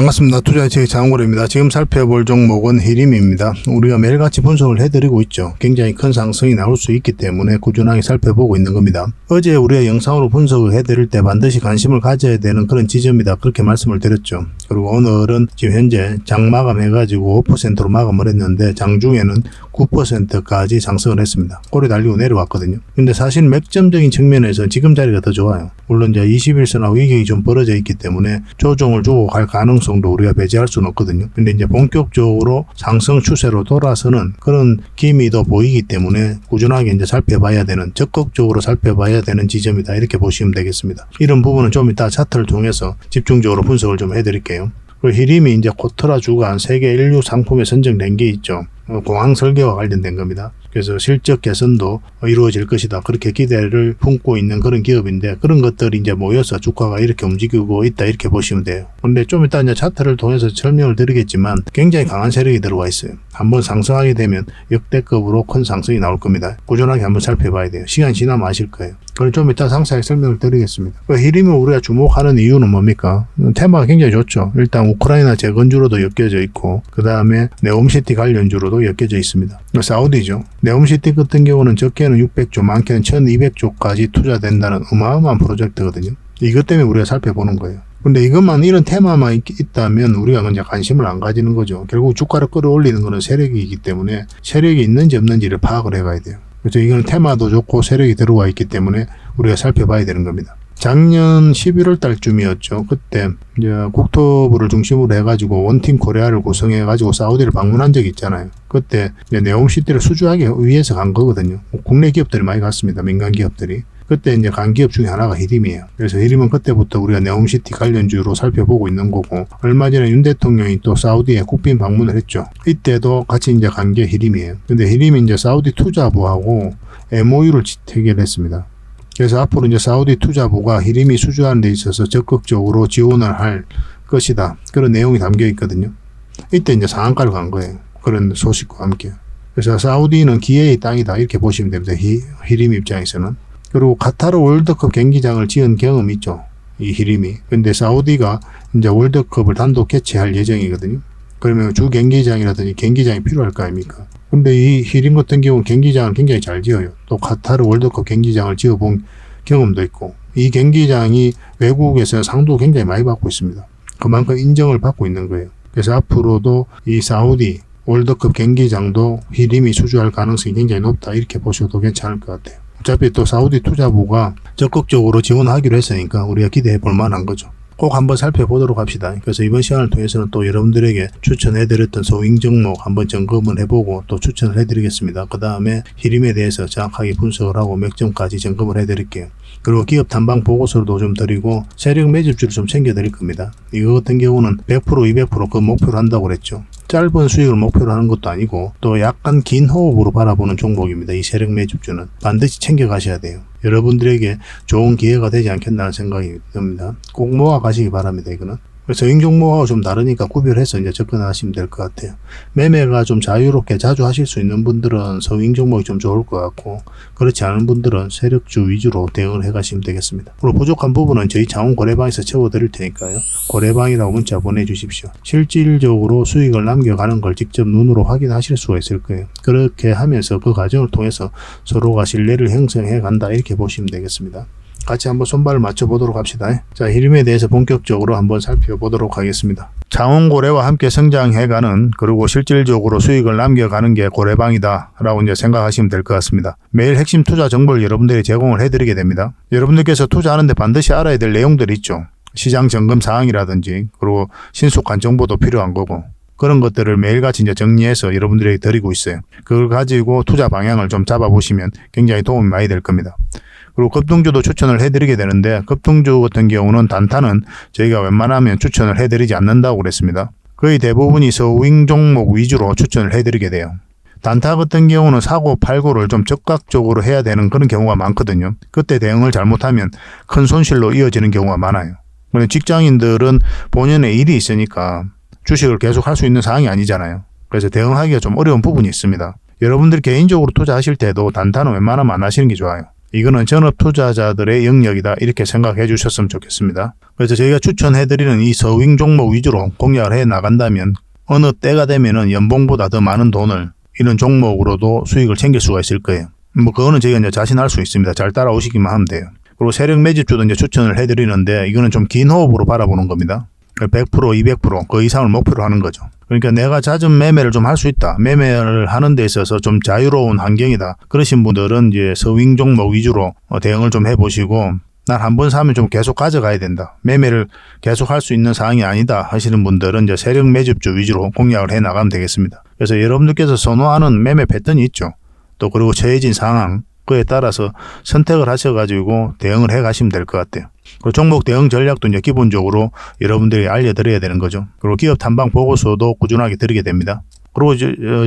반갑습니다. 투자의 장원고래입니다. 지금 살펴볼 종목은 히림입니다. 우리가 매일같이 분석을 해드리고 있죠. 굉장히 큰 상승이 나올 수 있기 때문에 꾸준하게 살펴보고 있는 겁니다. 어제 우리가 영상으로 분석을 해드릴 때 반드시 관심을 가져야 되는 그런 지점이다, 그렇게 말씀을 드렸죠. 그리고 오늘은 지금 현재 장 마감해가지고 5%로 마감을 했는데 장중에는 9%까지 상승을 했습니다. 꼬리 달리고 내려왔거든요. 근데 사실 맥점적인 측면에서 지금 자리가 더 좋아요. 물론 이제 21선하고 이격이 좀 벌어져 있기 때문에 조정을 주고 갈 가능성도 우리가 배제할 수는 없거든요. 근데 이제 본격적으로 상승 추세로 돌아서는 그런 기미도 보이기 때문에 꾸준하게 이제 살펴봐야 되는, 적극적으로 살펴봐야 되는 지점이다, 이렇게 보시면 되겠습니다. 이런 부분은 좀 이따 차트를 통해서 집중적으로 분석을 좀 해드릴게요. 그리고 히림이 이제 코트라 주간 세계 인류 상품에 선정된 게 있죠. 공항 설계와 관련된 겁니다. 그래서 실적 개선도 이루어질 것이다, 그렇게 기대를 품고 있는 그런 기업인데, 그런 것들이 이제 모여서 주가가 이렇게 움직이고 있다, 이렇게 보시면 돼요. 근데 좀 이따 이제 차트를 통해서 설명을 드리겠지만 굉장히 강한 세력이 들어와 있어요. 한번 상승하게 되면 역대급으로 큰 상승이 나올 겁니다. 꾸준하게 한번 살펴봐야 돼요. 시간이 지나면 아실 거예요. 그걸 좀 이따 상세하게 설명을 드리겠습니다. 히림을 우리가 주목하는 이유는 뭡니까? 테마가 굉장히 좋죠. 일단 우크라이나 재건주로도 엮여져 있고, 그 다음에 네옴시티 관련주로도 엮여져 있습니다. 사우디죠. 네옴시티 같은 경우는 적게는 600조, 많게는 1200조까지 투자된다는 어마어마한 프로젝트거든요. 이것 때문에 우리가 살펴보는 거예요. 근데 이것만, 이런 테마만 있다면 우리가 그냥 관심을 안 가지는 거죠. 결국 주가를 끌어올리는 것은 세력이기 때문에 세력이 있는지 없는지를 파악을 해가야 돼요. 그래서 이건 테마도 좋고 세력이 들어와 있기 때문에 우리가 살펴봐야 되는 겁니다. 작년 11월 달쯤이었죠. 그때 이제 국토부를 중심으로 해가지고 원팀 코리아를 구성해가지고 사우디를 방문한 적이 있잖아요. 그때 이제 네옴시티를 수주하기 위해서 간 거거든요. 국내 기업들이 많이 갔습니다. 민간 기업들이. 그때 이제 간 기업 중에 하나가 히림이에요. 그래서 히림은 그때부터 우리가 네옴시티 관련주로 살펴보고 있는 거고, 얼마 전에 윤 대통령이 또 사우디에 국빈 방문을 했죠. 이때도 같이 이제 간 게 히림이에요. 근데 히림이 이제 사우디 투자부하고 MOU를 체결했습니다. 그래서 앞으로 이제 사우디 투자부가 히림이 수주하는 데 있어서 적극적으로 지원을 할 것이다, 그런 내용이 담겨 있거든요. 이때 이제 상한가를 간 거예요. 그런 소식과 함께. 그래서 사우디는 기회의 땅이다, 이렇게 보시면 됩니다. 히림 입장에서는. 그리고 카타르 월드컵 경기장을 지은 경험이 있죠, 이 히림이. 근데 사우디가 이제 월드컵을 단독 개최할 예정이거든요. 그러면 주 경기장이라든지 경기장이 필요할 거 아닙니까? 근데 이 히림 같은 경우는 경기장을 굉장히 잘 지어요. 또 카타르 월드컵 경기장을 지어본 경험도 있고, 이 경기장이 외국에서 상도 굉장히 많이 받고 있습니다. 그만큼 인정을 받고 있는 거예요. 그래서 앞으로도 이 사우디 월드컵 경기장도 히림이 수주할 가능성이 굉장히 높다, 이렇게 보셔도 괜찮을 것 같아요. 어차피 또 사우디 투자부가 적극적으로 지원하기로 했으니까 우리가 기대해 볼 만한 거죠. 꼭 한번 살펴보도록 합시다. 그래서 이번 시간을 통해서는 또 여러분들에게 추천해드렸던 소잉 종목 한번 점검을 해보고 또 추천을 해드리겠습니다. 그 다음에 히림에 대해서 정확하게 분석을 하고 맥점까지 점검을 해드릴게요. 그리고 기업 탐방 보고서도 좀 드리고 세력 매집주를 좀 챙겨드릴 겁니다. 이거 같은 경우는 100% 200% 그 목표로 한다고 그랬죠. 짧은 수익을 목표로 하는 것도 아니고 또 약간 긴 호흡으로 바라보는 종목입니다. 이 세력 매집주는 반드시 챙겨가셔야 돼요. 여러분들에게 좋은 기회가 되지 않겠나는 생각이 듭니다. 꼭 모아가시기 바랍니다. 이거는. 그래서 종목하고 좀 다르니까 구별해서 이제 접근하시면 될 것 같아요. 매매가 좀 자유롭게 자주 하실 수 있는 분들은 서잉 종목이 좀 좋을 것 같고, 그렇지 않은 분들은 세력주 위주로 대응을 해가시면 되겠습니다. 그리고 부족한 부분은 저희 자원 거래방에서 채워드릴 테니까요. 거래방이라고 문자 보내주십시오. 실질적으로 수익을 남겨가는 걸 직접 눈으로 확인하실 수가 있을 거예요. 그렇게 하면서 그 과정을 통해서 서로가 신뢰를 형성해 간다, 이렇게 보시면 되겠습니다. 같이 한번 손발을 맞춰보도록 합시다. 자, 히림에 대해서 본격적으로 한번 살펴보도록 하겠습니다. 자원고래와 함께 성장해가는, 그리고 실질적으로 수익을 남겨가는 게 고래방이다 라고 이제 생각하시면 될 것 같습니다. 매일 핵심 투자 정보를 여러분들이 제공을 해드리게 됩니다. 여러분들께서 투자하는데 반드시 알아야 될 내용들이 있죠. 시장 점검 사항이라든지, 그리고 신속한 정보도 필요한 거고, 그런 것들을 매일같이 이제 정리해서 여러분들에게 드리고 있어요. 그걸 가지고 투자 방향을 좀 잡아보시면 굉장히 도움이 많이 될 겁니다. 그리고 급등주도 추천을 해드리게 되는데, 급등주 같은 경우는 단타는 저희가 웬만하면 추천을 해드리지 않는다고 그랬습니다. 거의 대부분이 서윙 종목 위주로 추천을 해드리게 돼요. 단타 같은 경우는 사고 팔고를 좀 적극적으로 해야 되는 그런 경우가 많거든요. 그때 대응을 잘못하면 큰 손실로 이어지는 경우가 많아요. 그런데 직장인들은 본연의 일이 있으니까 주식을 계속 할 수 있는 상황이 아니잖아요. 그래서 대응하기가 좀 어려운 부분이 있습니다. 여러분들 개인적으로 투자하실 때도 단타는 웬만하면 안 하시는 게 좋아요. 이거는 전업 투자자들의 영역이다 이렇게 생각해 주셨으면 좋겠습니다. 그래서 저희가 추천해드리는 이 서윙 종목 위주로 공략을 해 나간다면 어느 때가 되면은 연봉보다 더 많은 돈을 이런 종목으로도 수익을 챙길 수가 있을 거예요. 뭐 그거는 저희가 이제 자신할 수 있습니다. 잘 따라오시기만 하면 돼요. 그리고 세력 매집주도 이제 추천을 해드리는데 이거는 좀 긴 호흡으로 바라보는 겁니다. 100%, 200%, 그 이상을 목표로 하는 거죠. 그러니까 내가 잦은 매매를 좀 할 수 있다. 매매를 하는 데 있어서 좀 자유로운 환경이다. 그러신 분들은 이제 서윙 종목 위주로 대응을 좀 해보시고 난 한 번 사면 좀 계속 가져가야 된다. 매매를 계속 할 수 있는 상황이 아니다 하시는 분들은 이제 세력 매집주 위주로 공략을 해 나가면 되겠습니다. 그래서 여러분들께서 선호하는 매매 패턴이 있죠. 또 그리고 처해진 상황 그에 따라서 선택을 하셔가지고 대응을 해 가시면 될 것 같아요. 그리고 종목 대응 전략도 이제 기본적으로 여러분들이 알려드려야 되는 거죠. 그리고 기업 탐방 보고서도 꾸준하게 드리게 됩니다. 그리고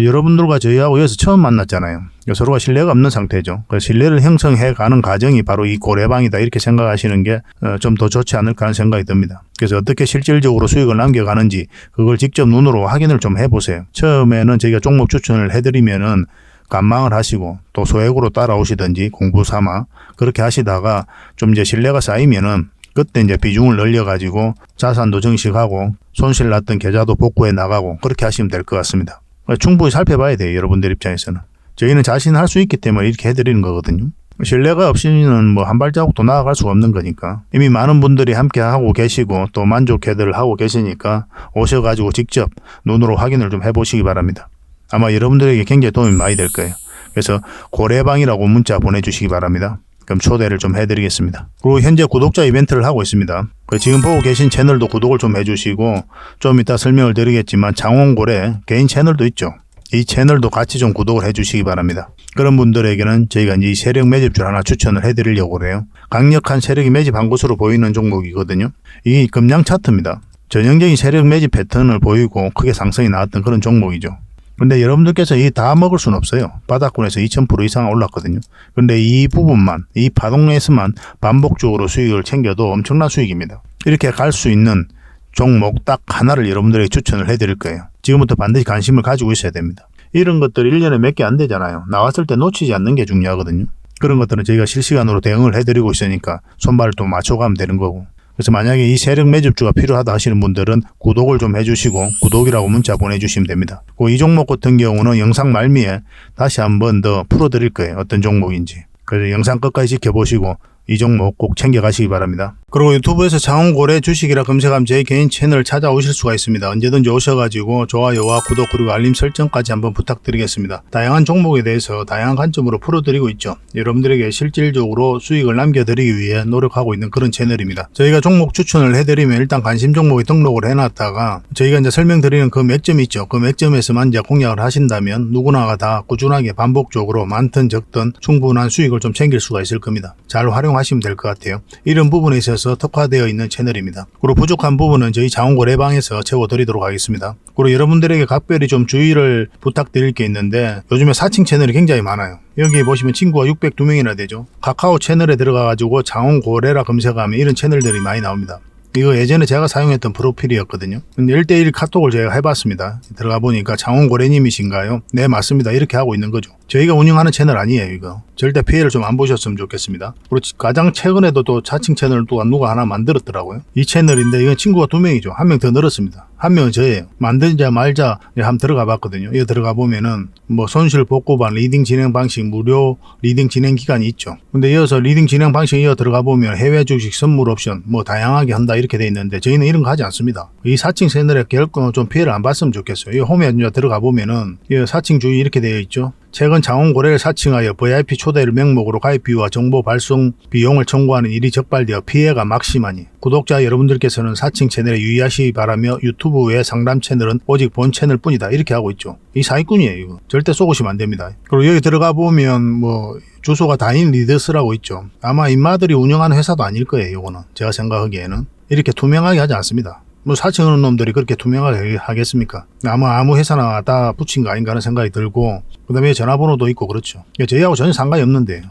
여러분들과 저희하고 여기서 처음 만났잖아요. 서로가 신뢰가 없는 상태죠. 그 신뢰를 형성해 가는 과정이 바로 이 고래방이다 이렇게 생각하시는 게 좀 더 좋지 않을까 하는 생각이 듭니다. 그래서 어떻게 실질적으로 수익을 남겨가는지 그걸 직접 눈으로 확인을 좀 해보세요. 처음에는 저희가 종목 추천을 해드리면은 관망을 하시고 또 소액으로 따라오시든지 공부 삼아 그렇게 하시다가 좀 이제 신뢰가 쌓이면은 그때 이제 비중을 늘려가지고 자산도 증식하고 손실 났던 계좌도 복구해 나가고 그렇게 하시면 될 것 같습니다. 충분히 살펴봐야 돼요. 여러분들 입장에서는. 저희는 자신할 수 있기 때문에 이렇게 해드리는 거거든요. 신뢰가 없이는 뭐 한 발자국도 나아갈 수가 없는 거니까 이미 많은 분들이 함께 하고 계시고 또 만족해들 하고 계시니까 오셔가지고 직접 눈으로 확인을 좀 해보시기 바랍니다. 아마 여러분들에게 굉장히 도움이 많이 될 거예요. 그래서 고래방이라고 문자 보내주시기 바랍니다. 그럼 초대를 좀 해드리겠습니다. 그리고 현재 구독자 이벤트를 하고 있습니다. 지금 보고 계신 채널도 구독을 좀 해주시고 좀 이따 설명을 드리겠지만 장원고래 개인 채널도 있죠. 이 채널도 같이 좀 구독을 해주시기 바랍니다. 그런 분들에게는 저희가 이제 이 세력 매집줄 하나 추천을 해드리려고 그래요. 강력한 세력이 매집한 것으로 보이는 종목이거든요. 이 금량 차트입니다. 전형적인 세력 매집 패턴을 보이고 크게 상승이 나왔던 그런 종목이죠. 근데 여러분들께서 이 다 먹을 수는 없어요. 바닥권에서 2000% 이상 올랐거든요. 근데 이 부분만, 이 파동에서만 반복적으로 수익을 챙겨도 엄청난 수익입니다. 이렇게 갈 수 있는 종목 딱 하나를 여러분들에게 추천을 해드릴 거예요. 지금부터 반드시 관심을 가지고 있어야 됩니다. 이런 것들 1년에 몇 개 안 되잖아요. 나왔을 때 놓치지 않는 게 중요하거든요. 그런 것들은 저희가 실시간으로 대응을 해드리고 있으니까 손발을 또 맞춰가면 되는 거고. 그래서 만약에 이 세력 매집주가 필요하다 하시는 분들은 구독을 좀 해주시고 구독이라고 문자 보내주시면 됩니다. 이 종목 같은 경우는 영상 말미에 다시 한번 더 풀어드릴 거예요. 어떤 종목인지. 그래서 영상 끝까지 지켜보시고 이 종목 꼭 챙겨가시기 바랍니다. 그리고 유튜브에서 장원고래 주식이라 검색하면 제 개인 채널 찾아오실 수가 있습니다. 언제든지 오셔가지고 좋아요와 구독 그리고 알림 설정까지 한번 부탁드리겠습니다. 다양한 종목에 대해서 다양한 관점으로 풀어드리고 있죠. 여러분들에게 실질적으로 수익을 남겨드리기 위해 노력하고 있는 그런 채널입니다. 저희가 종목 추천을 해드리면 일단 관심 종목에 등록을 해놨다가 저희가 이제 설명드리는 그 맥점이 있죠. 그 맥점에서만 이제 공략을 하신다면 누구나가 다 꾸준하게 반복적으로 많든 적든 충분한 수익을 좀 챙길 수가 있을 겁니다. 잘 활용하시면 될 것 같아요. 이런 부분에 있어서 특화되어 있는 채널입니다. 그리고 부족한 부분은 저희 장원고래방에서 채워드리도록 하겠습니다. 그리고 여러분들에게 각별히 좀 주의를 부탁드릴 게 있는데 요즘에 사칭 채널이 굉장히 많아요. 여기 보시면 친구가 602명이나 되죠. 카카오 채널에 들어가가지고 장원고래라 검색하면 이런 채널들이 많이 나옵니다. 이거 예전에 제가 사용했던 프로필이었거든요. 근데 1대1 카톡을 제가 해봤습니다. 들어가 보니까 장원고래님이신가요? 네, 맞습니다. 이렇게 하고 있는 거죠. 저희가 운영하는 채널 아니에요, 이거. 절대 피해를 좀 안 보셨으면 좋겠습니다. 그리고 가장 최근에도 또 자칭 채널을 또 누가 하나 만들었더라고요. 이 채널인데 이건 친구가 2명이죠. 1명 더 늘었습니다. 1명은 저예요. 만들자 말자 한번 들어가 봤거든요. 이거 들어가 보면은 뭐 손실 복구반 리딩 진행 방식 무료 리딩 진행 기간이 있죠. 근데 이어서 리딩 진행 방식 이어 들어가 보면 해외 주식 선물 옵션 뭐 다양하게 한다 이렇게 돼 있는데 저희는 이런 거 하지 않습니다. 이 사칭 채널에 결코 좀 피해를 안 봤으면 좋겠어요. 이 홈에 들어가 보면은 이 사칭 주의 이렇게 되어 있죠. 최근 장원고래를 사칭하여 VIP 초대를 명목으로 가입비와 정보 발송 비용을 청구하는 일이 적발되어 피해가 막심하니 구독자 여러분들께서는 사칭 채널에 유의하시기 바라며 유튜브 외 상담 채널은 오직 본 채널 뿐이다 이렇게 하고 있죠. 이 사기꾼이에요. 이거 절대 쏘고시면 안 됩니다. 그리고 여기 들어가 보면 뭐 주소가 다인 리더스라고 있죠. 아마 인마들이 운영하는 회사도 아닐 거예요. 이거는 제가 생각하기에는 이렇게 투명하게 하지 않습니다. 뭐 사칭하는 놈들이 그렇게 투명하게 하겠습니까? 아마 아무 회사나 다 붙인 거 아닌가 하는 생각이 들고 그다음에 전화번호도 있고 그렇죠. 저희하고 전혀 상관이 없는데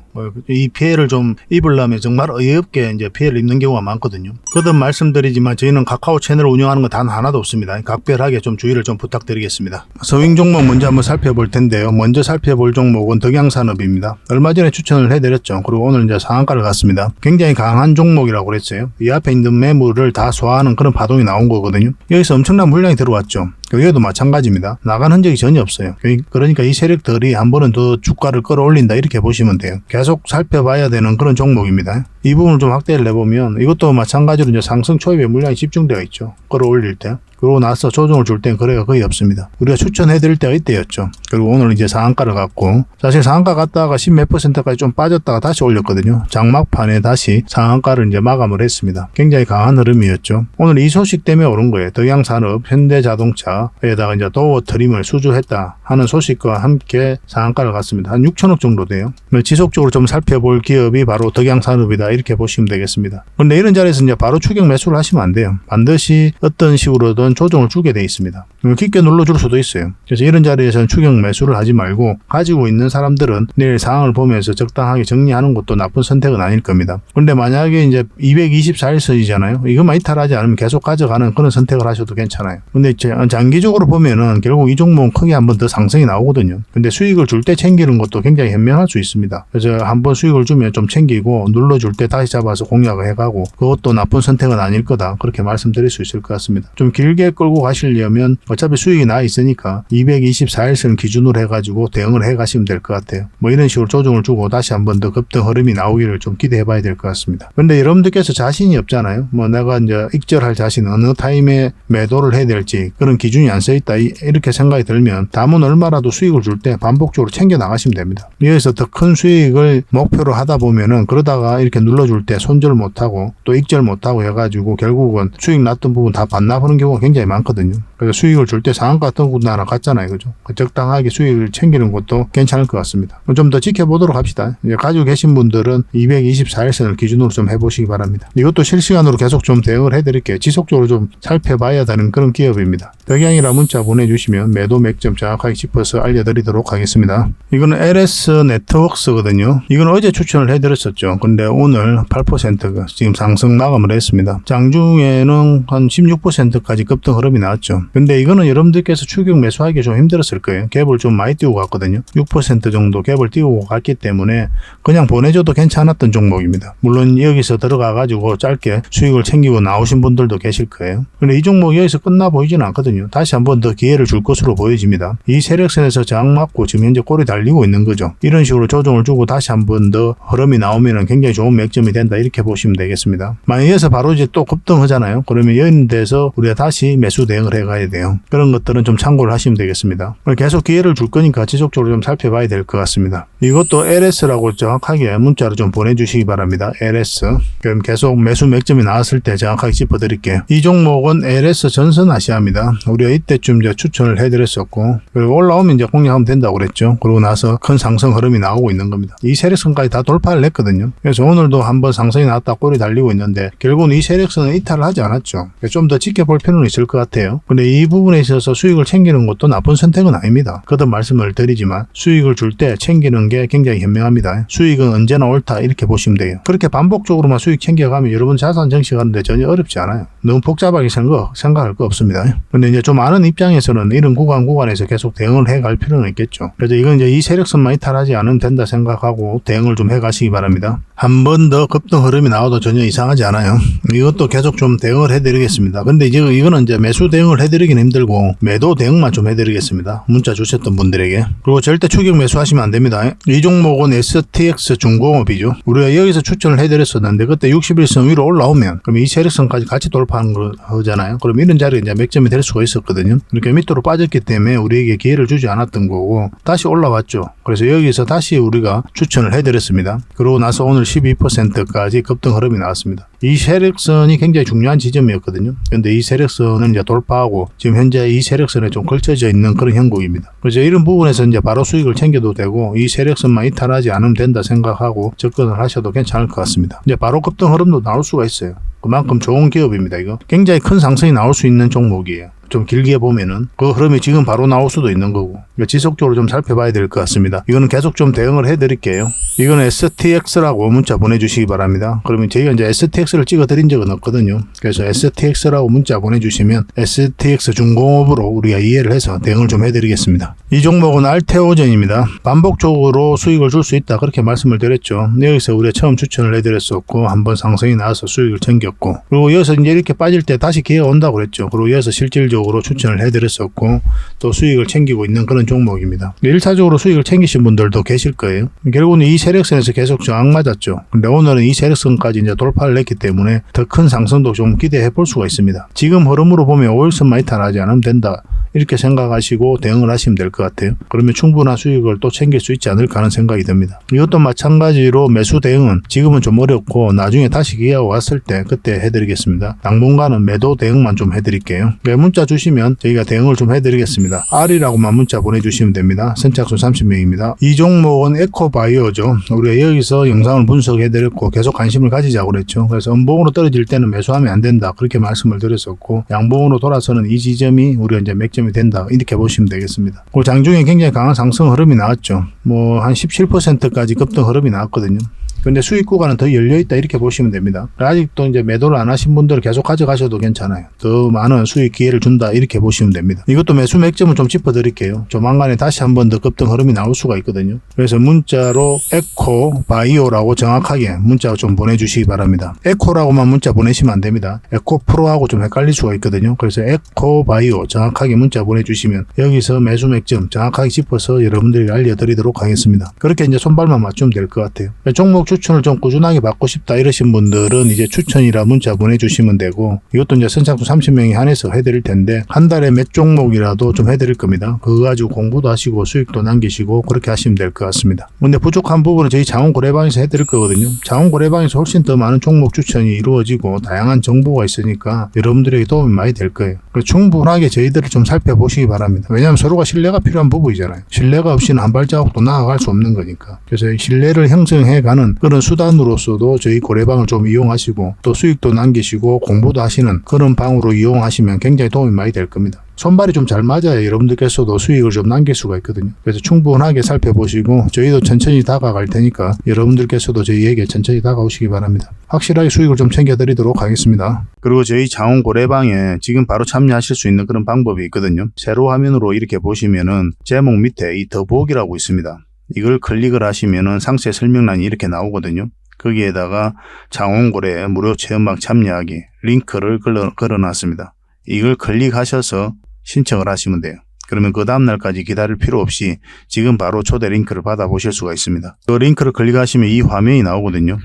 이 피해를 좀 입으려면 정말 어이없게 이제 피해를 입는 경우가 많거든요. 거듭 말씀드리지만 저희는 카카오 채널을 운영하는 거 단 하나도 없습니다. 각별하게 좀 주의를 좀 부탁드리겠습니다. 서윙 종목 먼저 한번 살펴볼 텐데요. 먼저 살펴볼 종목은 덕양산업입니다. 얼마 전에 추천을 해드렸죠. 그리고 오늘 이제 상한가를 갔습니다. 굉장히 강한 종목이라고 그랬어요. 이 앞에 있는 매물을 다 소화하는 그런 파동이 나온 거거든요. 여기서 엄청난 물량이 들어왔죠. 여기도 마찬가지입니다. 나간 흔적이 전혀 없어요. 그러니까 이 세력들이 한 번은 더 주가를 끌어올린다 이렇게 보시면 돼요. 계속 살펴봐야 되는 그런 종목입니다. 이 부분을 좀 확대를 해보면 이것도 마찬가지로 이제 상승 초입에 물량이 집중되어 있죠. 끌어올릴 때. 그러고 나서 조정을 줄 땐 거래가 거의 없습니다. 우리가 추천해드릴 때가 이때였죠. 그리고 오늘 이제 상한가를 갔고 사실 상한가 갔다가 10몇 %까지 좀 빠졌다가 다시 올렸거든요. 장막판에 다시 상한가를 이제 마감을 했습니다. 굉장히 강한 흐름이었죠. 오늘 이 소식 때문에 오른 거예요. 덕양산업, 현대자동차에다가 이제 도어 트림을 수주했다 하는 소식과 함께 상한가를 갔습니다. 한 6천억 정도 돼요. 지속적으로 좀 살펴볼 기업이 바로 덕양산업이다 이렇게 보시면 되겠습니다. 그런데 이런 자리에서 이제 바로 추격 매수를 하시면 안 돼요. 반드시 어떤 식으로든 조정을 주게 돼 있습니다. 깊게 눌러줄 수도 있어요. 그래서 이런 자리에서는 추격 매수를 하지 말고 가지고 있는 사람들은 내일 상황을 보면서 적당하게 정리하는 것도 나쁜 선택은 아닐 겁니다. 그런데 만약에 이제 224일선이잖아요. 이것만 이탈하지 않으면 계속 가져가는 그런 선택을 하셔도 괜찮아요. 근데 장기적으로 보면은 결국 이 종목은 크게 한번 더 상승이 나오거든요. 근데 수익을 줄 때 챙기는 것도 굉장히 현명할 수 있습니다. 그래서 한번 수익을 주면 좀 챙기고 눌러줄 때 다시 잡아서 공략을 해가고 그것도 나쁜 선택은 아닐 거다. 그렇게 말씀드릴 수 있을 것 같습니다. 좀 길게 끌고 가시려면 어차피 수익이 나 있으니까 224일선 기준으로 해가지고 대응을 해 가시면 될 것 같아요. 뭐 이런 식으로 조정을 주고 다시 한번 더 급등 흐름이 나오기를 좀 기대해 봐야 될 것 같습니다. 근데 여러분들께서 자신이 없잖아요. 뭐 내가 이제 익절할 자신 어느 타임에 매도를 해야 될지 그런 기준이 안 써 있다 이렇게 생각이 들면 담은 얼마라도 수익을 줄 때 반복적으로 챙겨 나가시면 됩니다. 여기서 더 큰 수익을 목표로 하다 보면은 그러다가 이렇게 눌러줄 때 손절 못하고 또 익절 못하고 해가지고 결국은 수익 났던 부분 다 반납하는 경우가 굉장히 많거든요. 그래서 수익을 줄 때 상한가 같은 것도 하나 갔잖아요. 그죠? 적당하게 수익을 챙기는 것도 괜찮을 것 같습니다. 좀 더 지켜보도록 합시다. 이제 가지고 계신 분들은 224일선을 기준으로 좀 해보시기 바랍니다. 이것도 실시간으로 계속 좀 대응을 해드릴게요. 지속적으로 좀 살펴봐야 되는 그런 기업입니다. 덕양이라 문자 보내주시면 매도 맥점 정확하게 짚어서 알려드리도록 하겠습니다. 이거는 LS 네트워크스거든요. 이건 어제 추천을 해드렸었죠. 근데 오늘 8%가 지금 상승 마감을 했습니다. 장중에는 한 16%까지 급등 흐름이 나왔죠. 근데 이거는 여러분들께서 추격 매수하기 좀 힘들었을 거예요. 갭을 좀 많이 띄우고 갔거든요. 6% 정도 갭을 띄우고 갔기 때문에 그냥 보내줘도 괜찮았던 종목입니다. 물론 여기서 들어가 가지고 짧게 수익을 챙기고 나오신 분들도 계실 거예요. 근데 이 종목이 여기서 끝나 보이지는 않거든요. 다시 한번 더 기회를 줄 것으로 보여집니다. 이 세력선에서 저항 맞고 지금 현재 꼬리 달리고 있는 거죠. 이런 식으로 조정을 주고 다시 한번 더 흐름이 나오면 굉장히 좋은 맥점이 된다 이렇게 보시면 되겠습니다. 만약 여기서 바로 이제 또 급등하잖아요. 그러면 이런 데서 우리가 다시 매수 대응을 해가야 돼요. 그런 것들은 좀 참고를 하시면 되겠습니다. 계속 기회를 줄 거니까 지속적으로 좀 살펴봐야 될 것 같습니다. 이것도 LS라고 정확하게 문자로 좀 보내주시기 바랍니다. LS. 그럼 계속 매수 맥점이 나왔을 때 정확하게 짚어드릴게요. 이 종목은 LS 전선아시아입니다. 우리가 이때쯤 이제 추천을 해드렸었고 그리고 올라오면 이제 공략하면 된다고 그랬죠. 그러고 나서 큰 상승 흐름이 나오고 있는 겁니다. 이 세력선까지 다 돌파를 했거든요. 그래서 오늘도 한번 상승이 나왔다 꼬리 달리고 있는데 결국은 이 세력선은 이탈을 하지 않았죠. 좀 더 지켜볼 필요는 있을 것 같아요. 근데 이 부분에 있어서 수익을 챙기는 것도 나쁜 선택은 아닙니다. 거듭 말씀을 드리지만 수익을 줄 때 챙기는 게 굉장히 현명합니다. 수익은 언제나 옳다 이렇게 보시면 돼요. 그렇게 반복적으로만 수익 챙겨가면 여러분 자산 정식하는데 전혀 어렵지 않아요. 너무 복잡하게 생각할 거 없습니다. 근데 이제 좀 아는 입장에서는 이런 구간에서 계속 대응을 해갈 필요는 있겠죠. 그래서 이건 이제 이 세력선만 이탈하지 않으면 된다 생각하고 대응을 좀 해가시기 바랍니다. 한 번 더 급등 흐름이 나와도 전혀 이상하지 않아요. 이것도 계속 좀 대응을 해드리겠습니다. 근데 이제 이거는 이제 매수 대응을 해드리긴 힘들고 매도 대응만 좀 해드리겠습니다. 문자 주셨던 분들에게. 그리고 절대 추격 매수하시면 안 됩니다. 이 종목은 STX 중공업이죠. 우리가 여기서 추천을 해드렸었는데 그때 61선 위로 올라오면 그럼 이 세력선까지 같이 돌파하는 거잖아요. 그럼 이런 자리에 이제 맥점이 될 수가 있었거든요. 이렇게 밑으로 빠졌기 때문에 우리에게 기회를 주지 않았던 거고 다시 올라왔죠. 그래서 여기서 다시 우리가 추천을 해드렸습니다. 그러고 나서 오늘 12%까지 급등 흐름이 나왔습니다. 이 세력선이 굉장히 중요한 지점이었거든요. 그런데 이 세력선은 이제 돌파하고 지금 현재 이 세력선에 좀 걸쳐져 있는 그런 형국입니다. 그래서 이런 부분에서 이제 바로 수익을 챙겨도 되고 이 세력선만 이탈하지 않으면 된다 생각하고 접근을 하셔도 괜찮을 것 같습니다. 이제 바로 급등 흐름도 나올 수가 있어요. 그만큼 좋은 기업입니다. 이거 굉장히 큰 상승이 나올 수 있는 종목이에요. 좀 길게 보면은 그 흐름이 지금 바로 나올 수도 있는 거고 지속적으로 좀 살펴봐야 될 것 같습니다. 이거는 계속 좀 대응을 해드릴게요. 이거는 STX라고 문자 보내주시기 바랍니다. 그러면 저희가 이제 STX를 찍어드린 적은 없거든요. 그래서 STX라고 문자 보내주시면 STX 중공업으로 우리가 이해를 해서 대응을 좀 해드리겠습니다. 이 종목은 알테오젠입니다. 반복적으로 수익을 줄 수 있다 그렇게 말씀을 드렸죠. 여기서 우리가 처음 추천을 해드렸었고 한번 상승이 나와서 수익을 챙겼고 그리고 여기서 이제 이렇게 빠질 때 다시 기회가 온다고 그랬죠. 그리고 여기서 실질적으로 추천을 해드렸었고 또 수익을 챙기고 있는 그런 종목입니다. 1차적으로 수익을 챙기신 분들도 계실 거예요. 결국은 이 세력선에서 계속 저항 맞았죠. 근데 오늘은 이 세력선까지 이제 돌파를 했기 때문에 더 큰 상승도 좀 기대해 볼 수가 있습니다. 지금 흐름으로 보면 5일선만 이탈하지 않으면 된다. 이렇게 생각하시고 대응을 하시면 될 것 같아요. 그러면 충분한 수익을 또 챙길 수 있지 않을까 하는 생각이 듭니다. 이것도 마찬가지로 매수 대응은 지금은 좀 어렵고 나중에 다시 기회가 왔을 때 그때 해드리겠습니다. 당분간은 매도 대응만 좀 해드릴게요. 문자 주시면 저희가 대응을 좀 해드리겠습니다. R이라고만 문자 보내주시면 됩니다. 선착순 30명입니다. 이 종목은 에코바이오죠. 우리가 여기서 영상을 분석해드렸고 계속 관심을 가지자고 그랬죠. 그래서 음봉으로 떨어질 때는 매수하면 안 된다 그렇게 말씀을 드렸었고 양봉으로 돌아서는 이 지점이 우리가 이제 맥점이 된다 이렇게 보시면 되겠습니다. 그 장중에 굉장히 강한 상승 흐름이 나왔죠. 뭐 한 17%까지 급등 흐름이 나왔거든요. 근데 수익 구간은 더 열려있다 이렇게 보시면 됩니다. 아직도 이제 매도를 안 하신 분들은 계속 가져가셔도 괜찮아요. 더 많은 수익 기회를 준다 이렇게 보시면 됩니다. 이것도 매수 맥점을 좀 짚어드릴게요. 조만간에 다시 한 번 더 급등 흐름이 나올 수가 있거든요. 그래서 문자로 에코바이오라고 정확하게 문자 좀 보내주시기 바랍니다. 에코라고만 문자 보내시면 안 됩니다. 에코프로하고 좀 헷갈릴 수가 있거든요. 그래서 에코바이오 정확하게 문자 보내주시면 여기서 매수 맥점 정확하게 짚어서 여러분들에게 알려드리도록 하겠습니다. 그렇게 이제 손발만 맞추면 될 것 같아요. 종목 추천을 좀 꾸준하게 받고 싶다 이러신 분들은 이제 추천이라 문자 보내주시면 되고 이것도 이제 선착순 30명이 한해서 해드릴 텐데 한 달에 몇 종목이라도 좀 해드릴 겁니다. 그거 가지고 공부도 하시고 수익도 남기시고 그렇게 하시면 될 것 같습니다. 근데 부족한 부분은 저희 자원고래방에서 해드릴 거거든요. 자원고래방에서 훨씬 더 많은 종목 추천이 이루어지고 다양한 정보가 있으니까 여러분들에게 도움이 많이 될 거예요. 그래서 충분하게 저희들을 좀 살펴보시기 바랍니다. 왜냐하면 서로가 신뢰가 필요한 부분이잖아요. 신뢰가 없이는 한 발자국도 나아갈 수 없는 거니까. 그래서 신뢰를 형성해가는 그런 수단으로서도 저희 고래방을 좀 이용하시고 또 수익도 남기시고 공부도 하시는 그런 방으로 이용하시면 굉장히 도움이 많이 될 겁니다. 손발이 좀 잘 맞아야 여러분들께서도 수익을 좀 남길 수가 있거든요. 그래서 충분하게 살펴보시고 저희도 천천히 다가갈 테니까 여러분들께서도 저희에게 천천히 다가오시기 바랍니다. 확실하게 수익을 좀 챙겨드리도록 하겠습니다. 그리고 저희 자원고래방에 지금 바로 참여하실 수 있는 그런 방법이 있거든요. 세로 화면으로 이렇게 보시면은 제목 밑에 이 더보기라고 있습니다. 이걸 클릭을 하시면은 상세 설명란이 이렇게 나오거든요. 거기에다가 자원고래 무료 체험방 참여하기 링크를 걸어놨습니다. 이걸 클릭하셔서 신청을 하시면 돼요. 그러면 그 다음날까지 기다릴 필요 없이 지금 바로 초대 링크를 받아보실 수가 있습니다. 그 링크를 클릭하시면 이 화면이 나오거든요.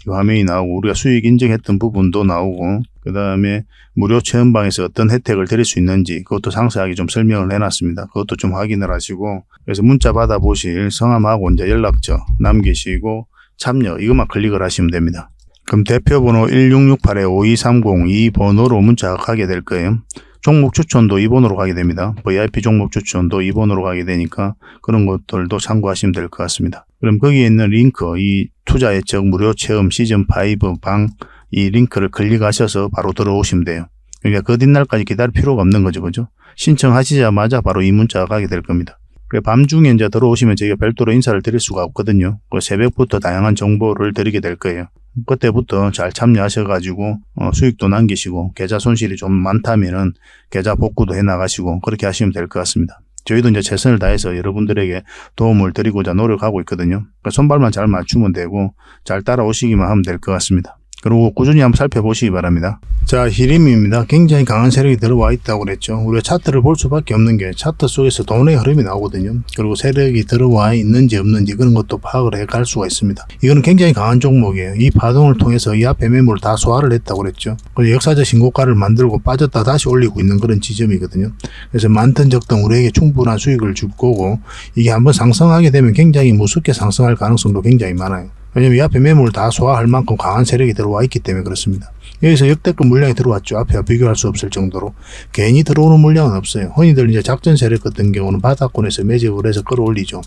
이 화면이 나오고 우리가 수익 인증했던 부분도 나오고 그 다음에 무료 체험방에서 어떤 혜택을 드릴 수 있는지 그것도 상세하게 좀 설명을 해놨습니다. 그것도 좀 확인을 하시고 그래서 문자 받아보실 성함하고 이제 연락처 남기시고 참여 이것만 클릭을 하시면 됩니다. 그럼 대표번호 1668-5230 이 번호로 문자가 가게 될 거예요. 종목 추천도 이 번호로 가게 됩니다. VIP 종목 추천도 이 번호로 가게 되니까 그런 것들도 참고하시면 될 것 같습니다. 그럼 거기에 있는 링크 이 투자 예측 무료 체험 시즌5 방 이 링크를 클릭하셔서 바로 들어오시면 돼요. 그러니까 그 뒷날까지 기다릴 필요가 없는 거죠. 그죠? 신청하시자마자 바로 이 문자가 가게 될 겁니다. 밤중에 이제 들어오시면 저희가 별도로 인사를 드릴 수가 없거든요. 새벽부터 다양한 정보를 드리게 될 거예요. 그때부터 잘 참여하셔가지고 수익도 남기시고 계좌 손실이 좀 많다면은 계좌 복구도 해나가시고 그렇게 하시면 될 것 같습니다. 저희도 이제 최선을 다해서 여러분들에게 도움을 드리고자 노력하고 있거든요. 손발만 잘 맞추면 되고 잘 따라오시기만 하면 될 것 같습니다. 그리고 꾸준히 한번 살펴보시기 바랍니다. 자, 히림입니다. 굉장히 강한 세력이 들어와 있다고 그랬죠. 우리가 차트를 볼 수밖에 없는 게 차트 속에서 돈의 흐름이 나오거든요. 그리고 세력이 들어와 있는지 없는지 그런 것도 파악을 해갈 수가 있습니다. 이거는 굉장히 강한 종목이에요. 이 파동을 통해서 이 앞에 매물을 다 소화를 했다고 그랬죠. 그래서 역사적 신고가를 만들고 빠졌다 다시 올리고 있는 그런 지점이거든요. 그래서 많든 적든 우리에게 충분한 수익을 줄 거고 이게 한번 상승하게 되면 굉장히 무섭게 상승할 가능성도 굉장히 많아요. 왜냐면 이 앞에 매물을 다 소화할 만큼 강한 세력이 들어와 있기 때문에 그렇습니다. 여기서 역대급 물량이 들어왔죠. 앞에와 비교할 수 없을 정도로. 괜히 들어오는 물량은 없어요. 흔히들 이제 작전 세력 같은 경우는 바닥권에서 매집을 해서 끌어올리죠.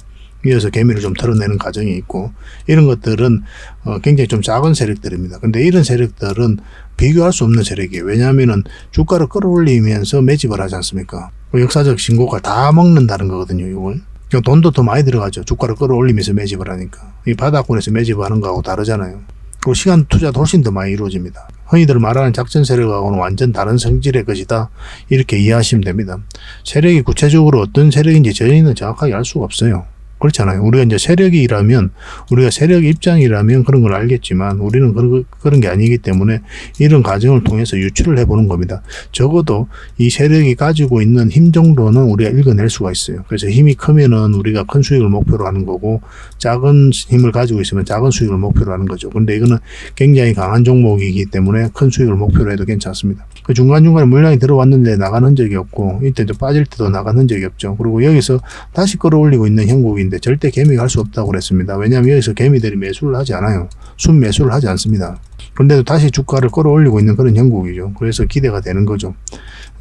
이어서 개미를 좀 털어내는 과정이 있고, 이런 것들은 굉장히 좀 작은 세력들입니다. 근데 이런 세력들은 비교할 수 없는 세력이에요. 왜냐하면은 주가를 끌어올리면서 매집을 하지 않습니까? 역사적 신고가 다 먹는다는 거거든요, 이걸. 돈도 더 많이 들어가죠. 주가를 끌어올리면서 매집을 하니까. 이 바닥권에서 매집하는 거하고 다르잖아요. 그리고 시간 투자도 훨씬 더 많이 이루어집니다. 흔히들 말하는 작전 세력하고는 완전 다른 성질의 것이다, 이렇게 이해하시면 됩니다. 세력이 구체적으로 어떤 세력인지 저희는 정확하게 알 수가 없어요. 그렇잖아요. 우리가 이제 세력이라면, 우리가 세력 입장이라면 그런 걸 알겠지만, 우리는 그런 게 아니기 때문에 이런 과정을 통해서 유추를 해보는 겁니다. 적어도 이 세력이 가지고 있는 힘 정도는 우리가 읽어낼 수가 있어요. 그래서 힘이 크면은 우리가 큰 수익을 목표로 하는 거고, 작은 힘을 가지고 있으면 작은 수익을 목표로 하는 거죠. 근데 이거는 굉장히 강한 종목이기 때문에 큰 수익을 목표로 해도 괜찮습니다. 그 중간중간에 물량이 들어왔는데 나간 흔적이 없고, 이때 좀 빠질 때도 나간 흔적이 없죠. 그리고 여기서 다시 끌어올리고 있는 형국인데 절대 개미가 할 수 없다고 그랬습니다. 왜냐하면 여기서 개미들이 매수를 하지 않아요. 순매수를 하지 않습니다. 그런데도 다시 주가를 끌어올리고 있는 그런 형국이죠. 그래서 기대가 되는 거죠.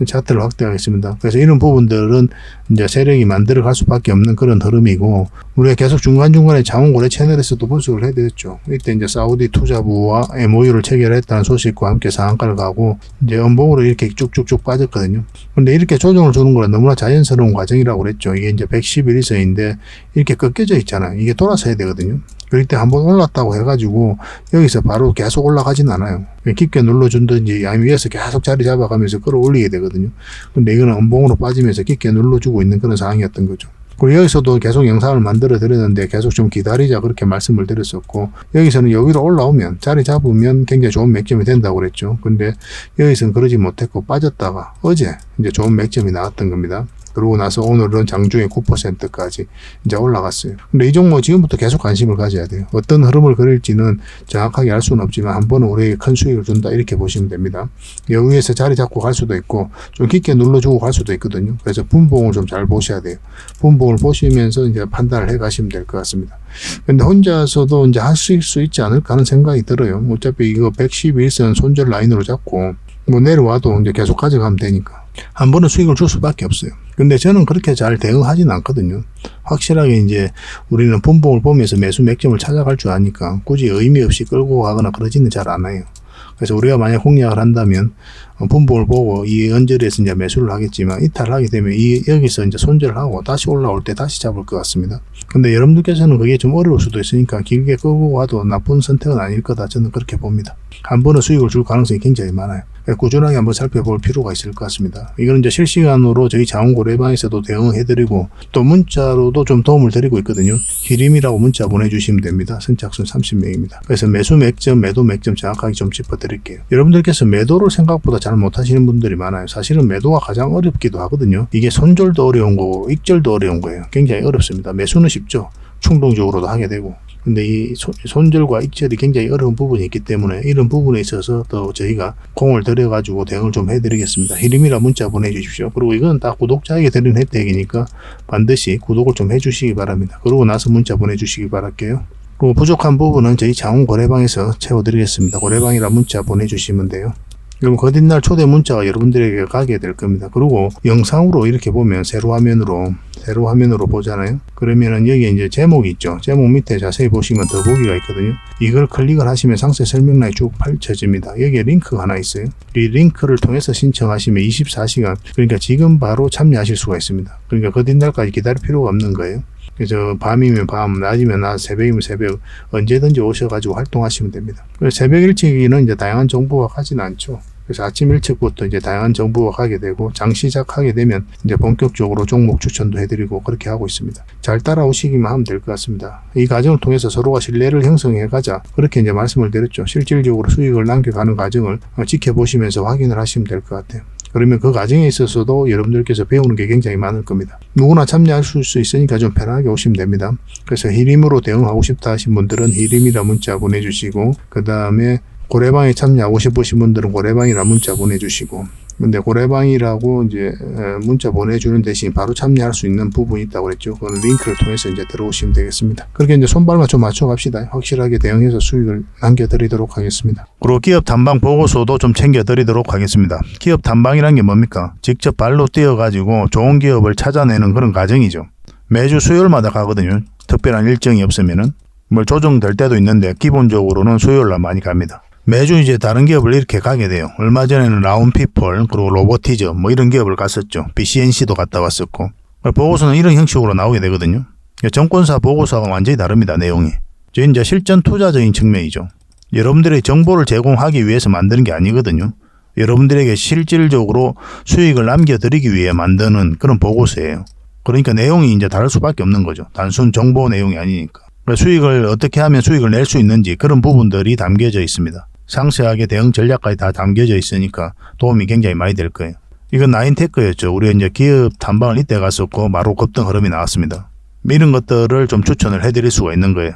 차트를 확대하겠습니다. 그래서 이런 부분들은 이제 세력이 만들어갈 수밖에 없는 그런 흐름이고, 우리가 계속 중간중간에 자원거래 채널에서도 분석을 해드렸죠. 이때 이제 사우디 투자부와 MOU를 체결했다는 소식과 함께 상한가를 가고 이제 음봉으로 이렇게 쭉쭉쭉 빠졌거든요. 근데 이렇게 조정을 주는 건 너무나 자연스러운 과정이라고 그랬죠. 이게 이제 111일선인데 이렇게 꺾여져 있잖아요. 이게 돌아서야 되거든요. 그럴 때 한번 올랐다고 해가지고 여기서 바로 계속 올라가진 않아요. 깊게 눌러준든지 아니면 위에서 계속 자리 잡아가면서 끌어올리게 되거든요. 근데 이거는 음봉으로 빠지면서 깊게 눌러주고 있는 그런 상황이었던 거죠. 그리고 여기서도 계속 영상을 만들어 드렸는데 계속 좀 기다리자 그렇게 말씀을 드렸었고, 여기서는 여기로 올라오면 자리 잡으면 굉장히 좋은 맥점이 된다고 그랬죠. 근데 여기서는 그러지 못했고 빠졌다가 어제 이제 좋은 맥점이 나왔던 겁니다. 그러고 나서 오늘은 장중에 9%까지 이제 올라갔어요. 근데 이 종목 지금부터 계속 관심을 가져야 돼요. 어떤 흐름을 그릴지는 정확하게 알 수는 없지만 한 번은 우리에게 큰 수익을 준다, 이렇게 보시면 됩니다. 여기에서 자리 잡고 갈 수도 있고 좀 깊게 눌러주고 갈 수도 있거든요. 그래서 분봉을 좀 잘 보셔야 돼요. 분봉을 보시면서 이제 판단을 해 가시면 될 것 같습니다. 근데 혼자서도 이제 하실 수 있지 않을까 하는 생각이 들어요. 어차피 이거 111선 손절 라인으로 잡고 뭐 내려와도 이제 계속 가져가면 되니까 한 번은 수익을 줄 수밖에 없어요. 근데 저는 그렇게 잘 대응하지는 않거든요. 확실하게 이제 우리는 분봉을 보면서 매수 맥점을 찾아갈 줄 아니까 굳이 의미 없이 끌고 가거나 그러지는 잘 않아요. 그래서 우리가 만약 공략을 한다면 분봉을 보고 이 언저리에서 이제 매수를 하겠지만 이탈하게 되면 여기서 이제 손절을 하고 다시 올라올 때 다시 잡을 것 같습니다. 근데 여러분들께서는 그게 좀 어려울 수도 있으니까 길게 끌고 와도 나쁜 선택은 아닐 거다, 저는 그렇게 봅니다. 한 번은 수익을 줄 가능성이 굉장히 많아요. 꾸준하게 한번 살펴볼 필요가 있을 것 같습니다. 이거는 이제 실시간으로 저희 자원고래방에서도 대응해드리고 또 문자로도 좀 도움을 드리고 있거든요. 히림이라고 문자 보내주시면 됩니다. 선착순 30명입니다. 그래서 매수 맥점, 매도 맥점 정확하게 좀 짚어드릴게요. 여러분들께서 매도를 생각보다 잘 못하시는 분들이 많아요. 사실은 매도가 가장 어렵기도 하거든요. 이게 손절도 어려운 거고 익절도 어려운 거예요. 굉장히 어렵습니다. 매수는 쉽죠. 충동적으로도 하게 되고. 근데 이 손절과 익절이 굉장히 어려운 부분이 있기 때문에 이런 부분에 있어서 또 저희가 공을 들여가지고 대응을 좀 해드리겠습니다. 히림이라 문자 보내주십시오. 그리고 이건 다 구독자에게 드리는 혜택이니까 반드시 구독을 좀 해주시기 바랍니다. 그러고 나서 문자 보내주시기 바랄게요. 그리고 부족한 부분은 저희 자원고래방에서 채워드리겠습니다. 고래방이라 문자 보내주시면 돼요. 그럼 거듭날 초대 문자가 여러분들에게 가게 될 겁니다. 그리고 영상으로 이렇게 보면 세로 화면으로 보잖아요. 그러면은 여기 이제 제목이 있죠. 제목 밑에 자세히 보시면 더보기가 있거든요. 이걸 클릭을 하시면 상세 설명란이 쭉 펼쳐집니다. 여기에 링크가 하나 있어요. 이 링크를 통해서 신청하시면 24시간, 그러니까 지금 바로 참여하실 수가 있습니다. 그러니까 거듭날까지 기다릴 필요가 없는 거예요. 그래서 밤이면 밤, 낮이면 낮, 새벽이면 새벽, 언제든지 오셔가지고 활동하시면 됩니다. 새벽 일찍이는 이제 다양한 정보가 가지는 않죠. 그래서 아침 일찍부터 이제 다양한 정보가 가게 되고 장 시작하게 되면 이제 본격적으로 종목 추천도 해드리고 그렇게 하고 있습니다. 잘 따라오시기만 하면 될 것 같습니다. 이 과정을 통해서 서로가 신뢰를 형성해 가자, 그렇게 이제 말씀을 드렸죠. 실질적으로 수익을 남겨가는 과정을 지켜보시면서 확인을 하시면 될 것 같아요. 그러면 그 과정에 있어서도 여러분들께서 배우는 게 굉장히 많을 겁니다. 누구나 참여할 수 있으니까 좀 편하게 오시면 됩니다. 그래서 히림으로 대응하고 싶다 하신 분들은 히림이라 문자 보내주시고, 그 다음에 고래방에 참여하고 싶으신 분들은 고래방이라 문자 보내주시고, 근데 고래방이라고 이제 문자 보내주는 대신 바로 참여할 수 있는 부분이 있다고 그랬죠. 그건 링크를 통해서 이제 들어오시면 되겠습니다. 그렇게 이제 손발만 좀 맞춰 갑시다. 확실하게 대응해서 수익을 남겨드리도록 하겠습니다. 그리고 기업 탐방 보고서도 좀 챙겨드리도록 하겠습니다. 기업 탐방이란 게 뭡니까? 직접 발로 뛰어가지고 좋은 기업을 찾아내는 그런 과정이죠. 매주 수요일마다 가거든요. 특별한 일정이 없으면은 뭐 조정될 때도 있는데 기본적으로는 수요일 날 많이 갑니다. 매주 이제 다른 기업을 이렇게 가게 돼요. 얼마 전에는 라운피플 그리고 로보티즈 뭐 이런 기업을 갔었죠. BCNC도 갔다 왔었고. 보고서는 이런 형식으로 나오게 되거든요. 정권사 보고서가 완전히 다릅니다. 내용이. 저희 이제 실전 투자적인 측면이죠. 여러분들의 정보를 제공하기 위해서 만드는 게 아니거든요. 여러분들에게 실질적으로 수익을 남겨드리기 위해 만드는 그런 보고서예요. 그러니까 내용이 이제 다를 수밖에 없는 거죠. 단순 정보 내용이 아니니까. 수익을 어떻게 하면 수익을 낼 수 있는지 그런 부분들이 담겨져 있습니다. 상세하게 대응 전략까지 다 담겨져 있으니까 도움이 굉장히 많이 될 거예요. 이건 나인테크였죠. 우리가 이제 기업 탐방을 이때 갔었고 바로 급등 흐름이 나왔습니다. 이런 것들을 좀 추천을 해드릴 수가 있는 거예요.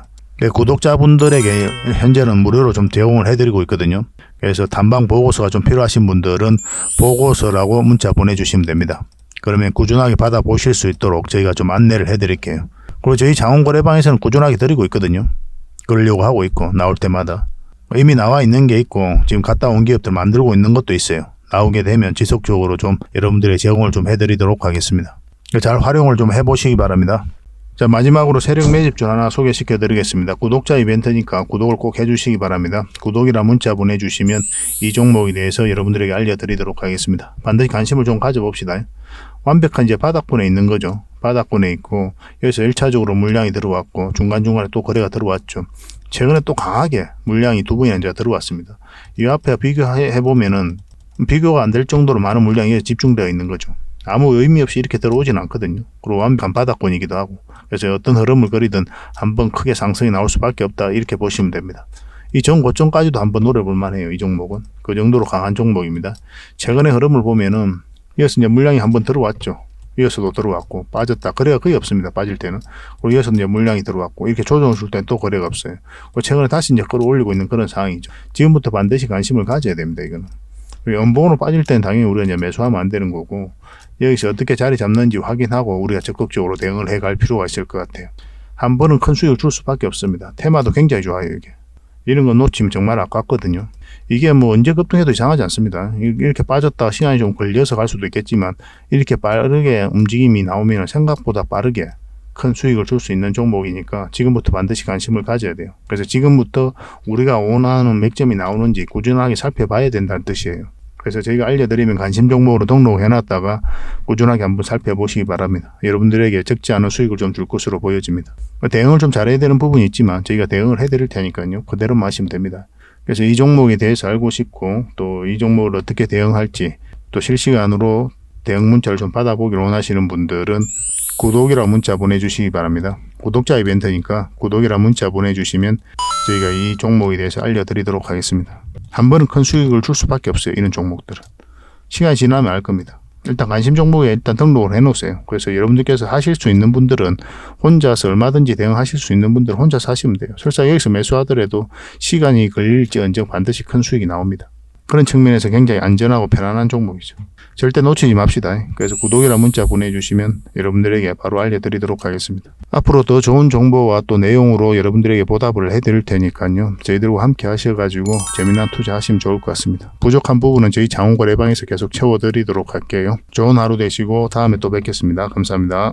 구독자분들에게 현재는 무료로 좀 제공을 해드리고 있거든요. 그래서 탐방 보고서가 좀 필요하신 분들은 보고서라고 문자 보내주시면 됩니다. 그러면 꾸준하게 받아보실 수 있도록 저희가 좀 안내를 해드릴게요. 그리고 저희 장원거래방에서는 꾸준하게 드리고 있거든요. 그러려고 하고 있고 나올 때마다. 이미 나와 있는 게 있고 지금 갔다 온 기업들 만들고 있는 것도 있어요. 나오게 되면 지속적으로 좀 여러분들의 제공을 좀 해드리도록 하겠습니다. 잘 활용을 좀 해보시기 바랍니다. 자, 마지막으로 세력 매집주 하나 소개시켜 드리겠습니다. 구독자 이벤트니까 구독을 꼭 해주시기 바랍니다. 구독이라 문자 보내주시면 이 종목에 대해서 여러분들에게 알려드리도록 하겠습니다. 반드시 관심을 좀 가져봅시다. 완벽한 이제 바닥권에 있는 거죠. 바닥권에 있고 여기서 1차적으로 물량이 들어왔고 중간중간에 또 거래가 들어왔죠. 최근에 또 강하게 물량이 두 번이나 이제 들어왔습니다. 이 앞에 비교해보면은 비교가 안 될 정도로 많은 물량이 집중되어 있는 거죠. 아무 의미 없이 이렇게 들어오진 않거든요. 그리고 완벽한 바닥권이기도 하고. 그래서 어떤 흐름을 그리든 한번 크게 상승이 나올 수밖에 없다. 이렇게 보시면 됩니다. 이 전 고점까지도 한번 노려볼 만해요. 이 종목은. 그 정도로 강한 종목입니다. 최근의 흐름을 보면은 이어서 이제 물량이 한번 들어왔죠. 이어서도 들어왔고 빠졌다. 거래가 거의 없습니다. 빠질 때는. 그리고 이어서 이제 물량이 들어왔고 이렇게 조정을 줄 때는 또 거래가 없어요. 최근에 다시 이제 끌어올리고 있는 그런 상황이죠. 지금부터 반드시 관심을 가져야 됩니다. 이거는. 연봉으로 빠질 때는 당연히 우리가 이제 매수하면 안 되는 거고 여기서 어떻게 자리 잡는지 확인하고 우리가 적극적으로 대응을 해갈 필요가 있을 것 같아요. 한 번은 큰 수익을 줄 수밖에 없습니다. 테마도 굉장히 좋아요. 이게. 이런 거 놓치면 정말 아깝거든요. 이게 뭐 언제 급등해도 이상하지 않습니다. 이렇게 빠졌다 시간이 좀 걸려서 갈 수도 있겠지만 이렇게 빠르게 움직임이 나오면 생각보다 빠르게 큰 수익을 줄 수 있는 종목이니까 지금부터 반드시 관심을 가져야 돼요. 그래서 지금부터 우리가 원하는 맥점이 나오는지 꾸준하게 살펴봐야 된다는 뜻이에요. 그래서 저희가 알려드리면 관심 종목으로 등록해놨다가 꾸준하게 한번 살펴보시기 바랍니다. 여러분들에게 적지 않은 수익을 좀 줄 것으로 보여집니다. 대응을 좀 잘해야 되는 부분이 있지만 저희가 대응을 해드릴 테니까요. 그대로만 하시면 됩니다. 그래서 이 종목에 대해서 알고 싶고 또 이 종목을 어떻게 대응할지 또 실시간으로 대응 문자를 좀 받아보기를 원하시는 분들은 구독이라 문자 보내주시기 바랍니다. 구독자 이벤트니까 구독이라 문자 보내주시면 저희가 이 종목에 대해서 알려드리도록 하겠습니다. 한 번은 큰 수익을 줄 수밖에 없어요. 이런 종목들은. 시간이 지나면 알 겁니다. 일단 관심 종목에 일단 등록을 해놓으세요. 그래서 여러분들께서 하실 수 있는 분들은 혼자서 얼마든지 대응하실 수 있는 분들은 혼자서 하시면 돼요. 설사 여기서 매수하더라도 시간이 걸릴지언정 반드시 큰 수익이 나옵니다. 그런 측면에서 굉장히 안전하고 편안한 종목이죠. 절대 놓치지 맙시다. 그래서 구독이라 문자 보내주시면 여러분들에게 바로 알려드리도록 하겠습니다. 앞으로 더 좋은 정보와 또 내용으로 여러분들에게 보답을 해드릴 테니까요. 저희들과 함께 하셔가지고 재미난 투자하시면 좋을 것 같습니다. 부족한 부분은 저희 장원거래방에서 계속 채워드리도록 할게요. 좋은 하루 되시고 다음에 또 뵙겠습니다. 감사합니다.